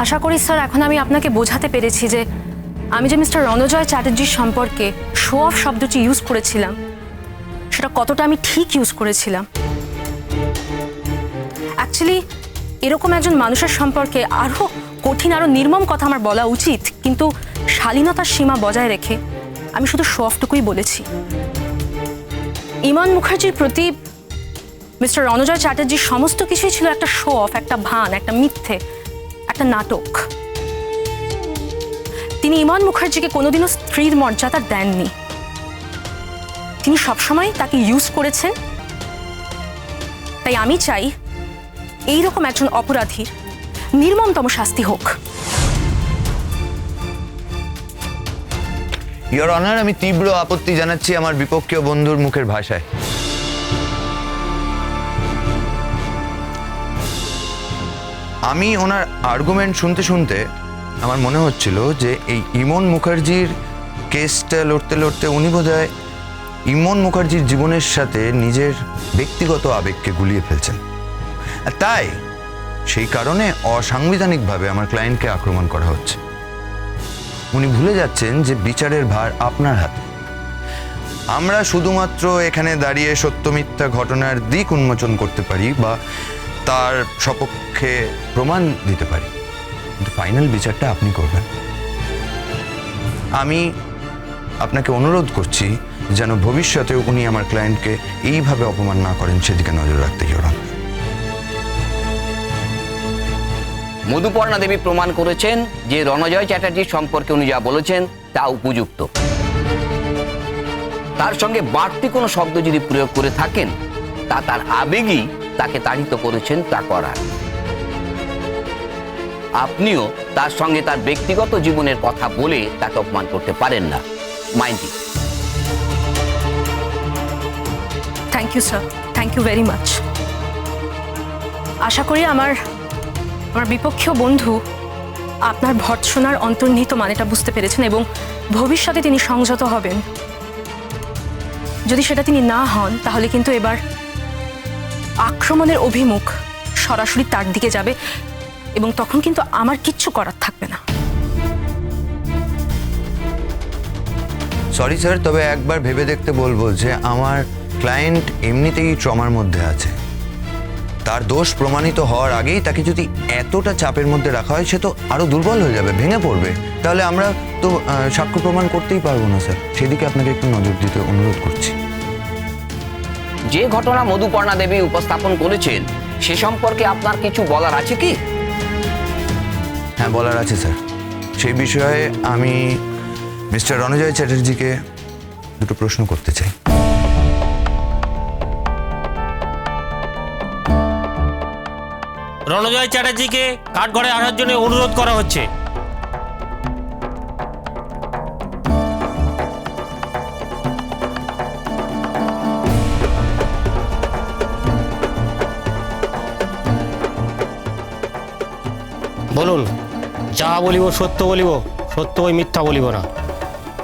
আশা করি স্যার এখন আমি আপনাকে বোঝাতে পেরেছি যে আমি যে মিস্টার রণজয় চ্যাটার্জির সম্পর্কে শো অফ শব্দটি ইউজ করেছিলাম সেটা কতটা আমি ঠিক ইউজ করেছিলাম। অ্যাকচুয়ালি এরকম একজন মানুষের সম্পর্কে আরও কঠিন আরও নির্মম কথা আমার বলা উচিত, কিন্তু শালীনতার সীমা বজায় রেখে আমি শুধু শো অফটুকুই বলেছি। ইমন মুখার্জির প্রতি মিস্টার রণজয় চ্যাটার্জির সমস্ত কিছুই ছিল একটা শো অফ, একটা ভান, একটা মিথ্যে, একটা নাটক। তিনি ইমন মুখার্জিকে কোনোদিনও স্ত্রীর মর্যাদা দেননি। তিনি সবসময় তাকে ইউজ করেছেন। তাই আমি চাই এইরকম একজন অপরাধীর নির্মমতম শাস্তি হোক। ইয়োর অনার, আমি তীব্র আপত্তি জানাচ্ছি আমার বিপক্ষীয় বন্ধুর মুখের ভাষায়। আমি ওনার আর্গুমেন্ট শুনতে শুনতে আমার মনে হচ্ছিল যে এই ইমন মুখার্জির কেসটা লড়তে লড়তে উনি বোধহয় ইমন মুখার্জির জীবনের সাথে নিজের ব্যক্তিগত আবেগকে গুলিয়ে ফেলছেন। আর তাই সেই কারণে অসাংবিধানিকভাবে আমার ক্লায়েন্টকে আক্রমণ করা হচ্ছে। উনি ভুলে যাচ্ছেন যে বিচারের ভার আপনার হাতে। আমরা শুধুমাত্র এখানে দাঁড়িয়ে সত্য মিথ্যা ঘটনার দিক উন্মোচন করতে পারি বা তার সপক্ষে প্রমাণ দিতে পারি, কিন্তু ফাইনাল বিচারটা আপনি করবেন। আমি আপনাকে অনুরোধ করছি যেন ভবিষ্যতে উনি আমার ক্লায়েন্টকে এইভাবে অপমান না করেন, সেদিকে নজর রাখতে ইয়োর অনার। মধুপর্ণা দেবী প্রমাণ করেছেন যে রণজয় চ্যাটার্জির সম্পর্কে উনি যা বলেছেন তা উপযুক্ত। তার সঙ্গে বাড়তি কোনো শব্দ যদি প্রয়োগ করে থাকেন তা তার আবেগই তাকে তাড়িত করেছেন তা করার। আপনিও তার সঙ্গে তার ব্যক্তিগত জীবনের কথা বলে তাকে অপমান করতে পারেন না। মাইন্ডি। Thank you sir, thank you very much. আশা করি আমার বিপক্ষীয় বন্ধু আপনার ভর্ৎসনার অন্তর্নিহিত মানেটা বুঝতে পেরেছেন এবং ভবিষ্যতে তিনি সংযত হবেন। যদি সেটা তিনি না হন তাহলে কিন্তু এবার আক্রমণের অভিমুখ সরাসরি তার দিকে যাবে এবং তখন কিন্তু আমার কিচ্ছু করার থাকবে না। সরি স্যার, তবে একবার ভেবে দেখতে বলবো যে আমার ক্লায়েন্ট এমনিতেই ট্রমার মধ্যে আছে। তার দোষ প্রমাণিত হওয়ার আগেই তাকে যদি এতটা চাপের মধ্যে রাখা হয় সে তো আরো দুর্বল হয়ে যাবে, ভেঙে পড়বে। তাহলে আমরা তো সাক্ষ্য প্রমাণ করতেই পারবো না স্যার। সেদিকে আপনাকে একটু নজর দিতে অনুরোধ করছি। যে ঘটনা মধুপর্ণা দেবী উপস্থাপন করেছেন সে সম্পর্কে আপনার কিছু বলার আছে কি? হ্যাঁ, বলার আছে স্যার। সেই বিষয়ে আমি মিস্টার রণজয় চ্যাটার্জিকে দুটো প্রশ্ন করতে চাই। রণজয় চ্যাটার্জিকে কাঠঘরে আসার জন্য অনুরোধ করা হচ্ছে। বলুন, যাহা বলিব সত্য বলিব, সত্য বই মিথ্যা বলিব না।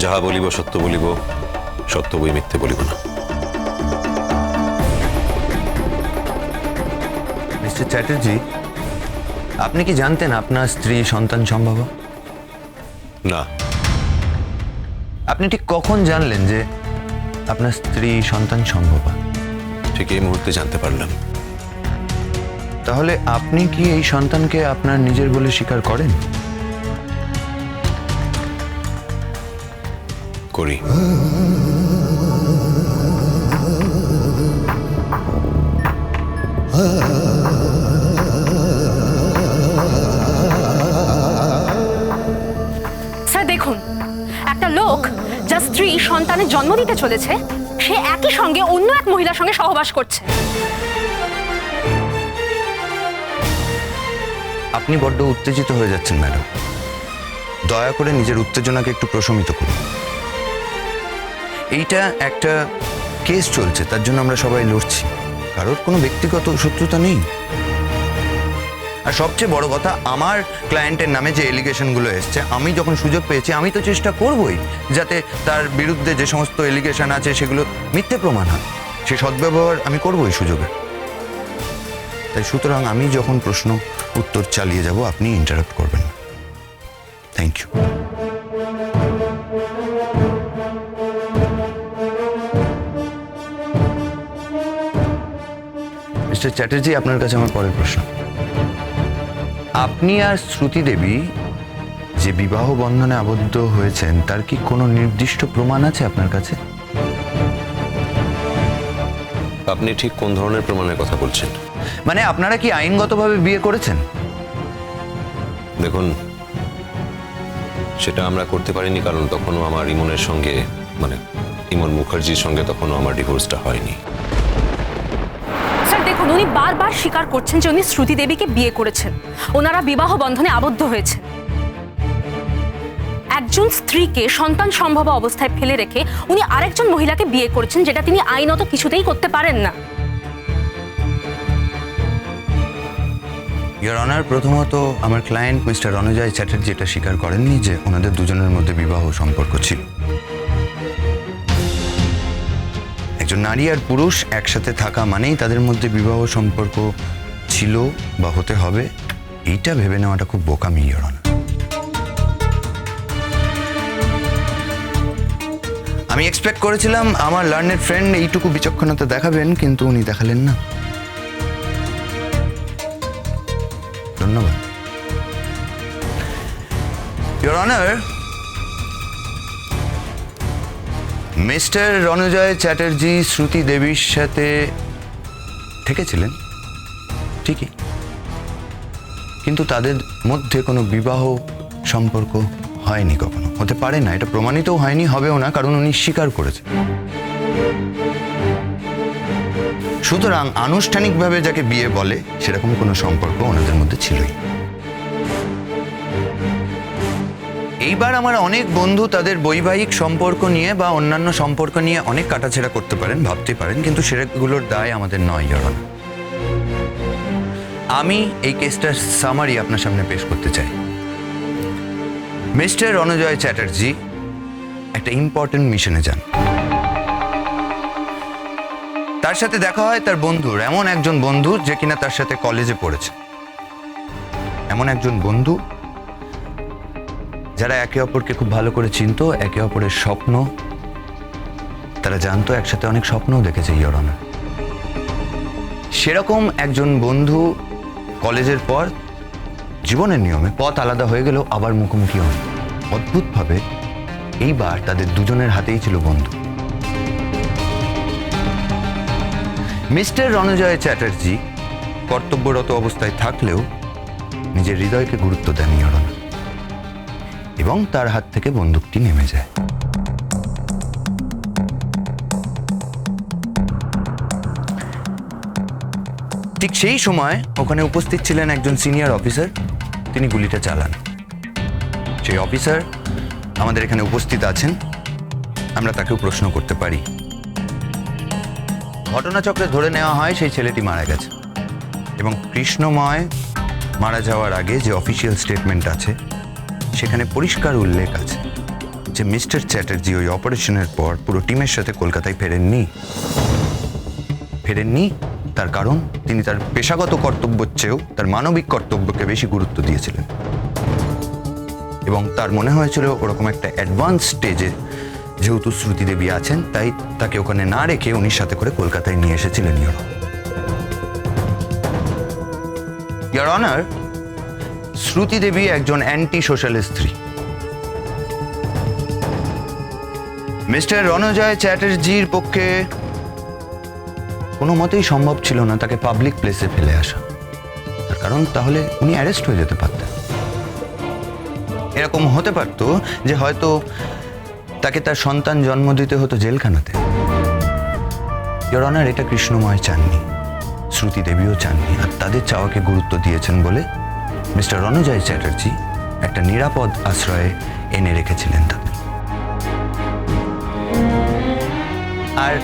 যাহা বলিব সত্য বলিব, সত্য বই মিথ্যে বলিব না। মিস্টার চ্যাটার্জি, আপনি কি জানতেন আপনার স্ত্রী সন্তান সম্ভব? না। আপনি ঠিক কখন জানলেন যে আপনার স্ত্রী সন্তান সম্ভব? ঠিক এই মুহূর্তে জানতে পারলাম। তাহলে আপনি কি এই সন্তানকে আপনার নিজের বলে স্বীকার করেন? করি। স্যার দেখুন, একটা লোক যার স্ত্রী সন্তানের জন্ম দিতে চলেছে সে একই সঙ্গে অন্য এক মহিলার সঙ্গে সহবাস করছে। আপনি বড্ড উত্তেজিত হয়ে যাচ্ছেন ম্যাডাম। দয়া করে নিজের উত্তেজনাকে একটু প্রশমিত করুন। এইটা একটা কেস চলছে, তার জন্য আমরা সবাই লড়ছি। কারোর কোনো ব্যক্তিগত শত্রুতা নেই। আর সবচেয়ে বড় কথা, আমার ক্লায়েন্টের নামে যে এলিগেশনগুলো এসছে, আমি যখন সুযোগ পেয়েছি আমি তো চেষ্টা করবই যাতে তার বিরুদ্ধে যে সমস্ত এলিগেশন আছে সেগুলো মিথ্যে প্রমাণ হয়। সে সদ্ব্যবহার আমি করবো এই সুযোগে। তাই সুতরাং আমি যখন প্রশ্ন উত্তর চালিয়ে যাব আপনি ইন্টারাপ্ট করবেন না। Thank you. মিস্টার চ্যাটার্জি, আপনার কাছে আমার পরের প্রশ্ন। আপনি আর শ্রুতি দেবী যে বিবাহ বন্ধনে আবদ্ধ হয়েছেন তার কি কোনো নির্দিষ্ট প্রমাণ আছে আপনার কাছে? আপনি ঠিক কোন ধরনের প্রমাণের কথা বলছেন? মানে আপনারা কি আইনগতভাবে বিয়ে করেছেন? দেখুন, সেটা আমরা করতে পারিনি কারণ তখনও আমার ইমনের সঙ্গে, মানে ইমন মুখার্জির সঙ্গে তখনও আমার ডিভোর্সটা হয়নি। স্যার দেখুন, উনি বারবার স্বীকার করছেন যে উনি শ্রুতি দেবীকে বিয়ে করেছেন, ওনারা বিবাহ বন্ধনে আবদ্ধ হয়েছে। একজন স্ত্রীকে সন্তান সম্ভব অবস্থায় ফেলে রেখে উনি আরেকজন মহিলাকে বিয়ে করেছেন, যেটা তিনি আইনত কিছুতেই করতে পারেন না। ইওর অনার, প্রথমত আমার ক্লায়েন্ট মিস্টার রণজয় চ্যাটার্জি এটা স্বীকার করেননি যে ওনাদের দুজনের মধ্যে বিবাহ সম্পর্ক ছিল। একজন নারী আর পুরুষ একসাথে থাকা মানেই তাদের মধ্যে বিবাহ সম্পর্ক ছিল বা হতে হবে, এইটা ভেবে নেওয়াটা খুব বোকামি ইওর অনার। আমি এক্সপেক্ট করেছিলাম আমার লার্নেড ফ্রেন্ড এইটুকু বিচক্ষণতা দেখাবেন, কিন্তু উনি দেখালেন না। ধন্যবাদ your honour. Mister Ranjoy Chatterjee Shruti দেবীর সাথে থেকেছিলেন ঠিকই, কিন্তু তাদের মধ্যে কোনো বিবাহ সম্পর্ক হয়নি, কখনো হতে পারে না, এটা প্রমাণিতও হয়নি, হবেও না, কারণ উনি স্বীকার করেছেন। সুতরাং আনুষ্ঠানিকভাবে যাকে বিয়ে বলে সেরকম কোনো সম্পর্ক ওনাদের মধ্যে ছিলই। এইবার আমার অনেক বন্ধু তাদের বৈবাহিক সম্পর্ক নিয়ে বা অন্যান্য সম্পর্ক নিয়ে অনেক কাটাছেড়া করতে পারেন, ভাবতে পারেন, কিন্তু সেগুলোর দায় আমাদের নয় ইওর অনার। আমি এই কেসটার সামারি আপনার সামনে পেশ করতে চাই। মিস্টার রণজয় চ্যাটার্জি একটা ইম্পর্টেন্ট মিশনে যান। তার সাথে দেখা হয় তার বন্ধুর, এমন একজন বন্ধু যে কিনা তার সাথে কলেজে পড়েছে, এমন একজন বন্ধু যারা একে অপরকে খুব ভালো করে চিনতো, একে অপরের স্বপ্ন তারা জানতো, একসাথে অনেক স্বপ্নও দেখেছে ইওর অনার। সেরকম একজন বন্ধু কলেজের পর জীবনের নিয়মে পথ আলাদা হয়ে গেলেও আবার মুখোমুখি হন। অদ্ভুতভাবে এইবার তাদের দুজনের হাতেই ছিল বন্ধু। মিস্টার রণজয় চ্যাটার্জি কর্তব্যরত অবস্থায় থাকলেও নিজের হৃদয়কে গুরুত্ব দেন ইওর অনার, এবং তার হাত থেকে বন্দুকটি নেমে যায়। ঠিক সেই সময় ওখানে উপস্থিত ছিলেন একজন সিনিয়র অফিসার, তিনি গুলিটা চালান। সেই অফিসার আমাদের এখানে উপস্থিত আছেন, আমরা তাকেও প্রশ্ন করতে পারি। ঘটনাচক্রে ধরে নেওয়া হয় সেই ছেলেটি মারা গেছে, এবং কৃষ্ণময় মারা যাওয়ার আগে যে অফিসিয়াল স্টেটমেন্ট আছে সেখানে পরিষ্কার উল্লেখ আছে যে মিস্টার চ্যাটার্জি ওই অপারেশনের পর পুরো টিমের সাথে কলকাতায় ফেরেননি। তার কারণ তিনি তার পেশাগত কর্তব্যের চেয়েও তার মানবিক কর্তব্যকে বেশি গুরুত্ব দিয়েছিলেন, এবং তার মনে হয়েছিল ওরকম একটা অ্যাডভান্স স্টেজে যেহেতু শ্রুতি দেবী আছেন, তাই তাকে ওখানে না রেখে উনি সাথে করে কলকাতায় নিয়ে এসেছিলেন ইওর অনার। শ্রুতি দেবী একজন অ্যান্টি সোশ্যাল স্ত্রী। মিস্টার রণজয় চ্যাটার্জির পক্ষে কোনো মতেই সম্ভব ছিল না তাকে পাবলিক প্লেসে ফেলে আসা, তার কারণ তাহলে উনি অ্যারেস্ট হয়ে যেতে পারতেন। এরকম হতে পারতো যে হয়তো তাকে তার সন্তান জন্ম দিতে হতো জেলখানাতে। ইওর অনার, এটা কৃষ্ণময় চাননি, শ্রুতি দেবীও চাননি, আর তাদের চাওয়াকে গুরুত্ব দিয়েছেন বলে মিস্টার রণজয় চ্যাটার্জি একটা নিরাপদ আশ্রয়ে এনে রেখেছিলেন তাদের। আর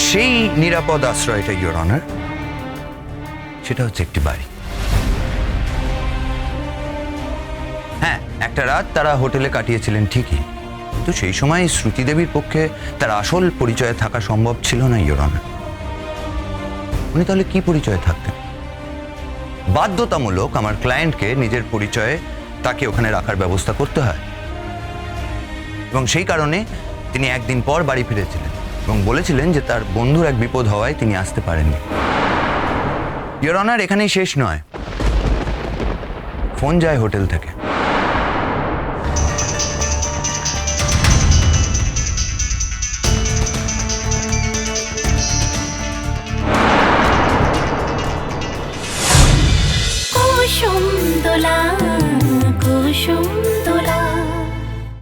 সেই নিরাপদ আশ্রয়টা ইওর অনার, সেটা হচ্ছে একটি বাড়ি। হ্যাঁ, একটা রাত তারা হোটেলে কাটিয়েছিলেন ঠিকই, কিন্তু সেই সময় শ্রুতি দেবীর পক্ষে তার আসল পরিচয়ে থাকা সম্ভব ছিল না ইওর অনার। উনি তাহলে কি পরিচয়ে থাকতেন? বাধ্যতামূলক আমার ক্লায়েন্টকে নিজের পরিচয়ে তাকে ওখানে রাখার ব্যবস্থা করতে হয়, এবং সেই কারণে তিনি একদিন পর বাড়ি ফিরেছিলেন এবং বলেছিলেন যে তার বন্ধুর এক বিপদ হওয়ায় তিনি আসতে পারেননি। ইওর অনার, এখানেই শেষ নয়। ফোন যায় হোটেল থেকে।